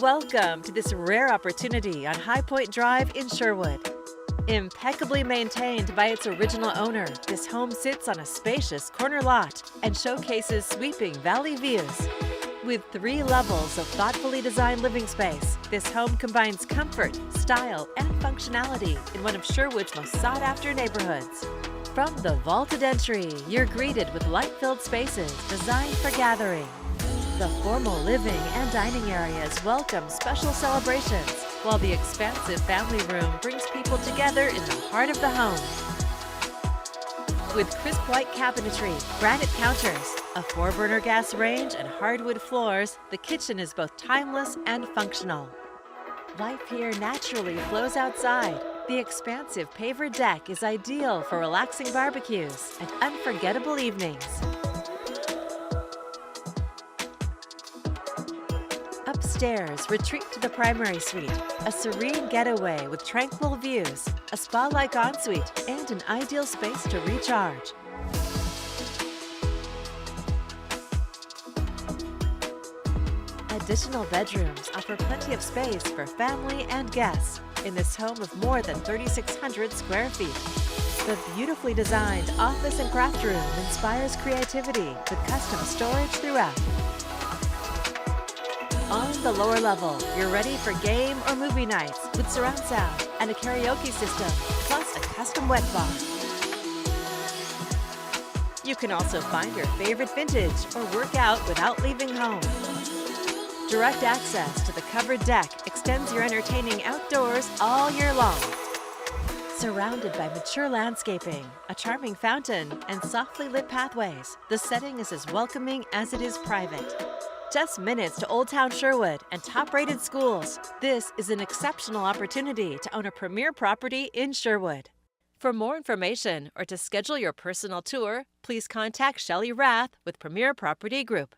Welcome to this rare opportunity on Highpoint Drive in Sherwood. Impeccably maintained by its original owner, this home sits on a spacious corner lot and showcases sweeping valley views. With 3 levels of thoughtfully designed living space, this home combines comfort, style, and functionality in one of Sherwood's most sought-after neighborhoods. From the vaulted entry, you're greeted with light-filled spaces designed for gathering. The formal living and dining areas welcome special celebrations, while the expansive family room brings people together in the heart of the home. With crisp white cabinetry, granite counters, a 4-burner gas range, and hardwood floors, the kitchen is both timeless and functional. Life here naturally flows outside. The expansive paver deck is ideal for relaxing barbecues and unforgettable evenings. Upstairs, retreat to the primary suite, a serene getaway with tranquil views, a spa-like ensuite, and an ideal space to recharge. Additional bedrooms offer plenty of space for family and guests in this home of more than 3,600 square feet. The beautifully designed office and craft room inspires creativity with custom storage throughout. On the lower level, you're ready for game or movie nights with surround sound and a karaoke system, plus a custom wet bar. You can also find your favorite vintage or work out without leaving home. Direct access to the covered deck extends your entertaining outdoors all year long. Surrounded by mature landscaping, a charming fountain, and softly lit pathways, the setting is as welcoming as it is private. Just minutes to Old Town Sherwood and top-rated schools, this is an exceptional opportunity to own a premier property in Sherwood. For more information or to schedule your personal tour, please contact Shelley Rath with Premier Property Group.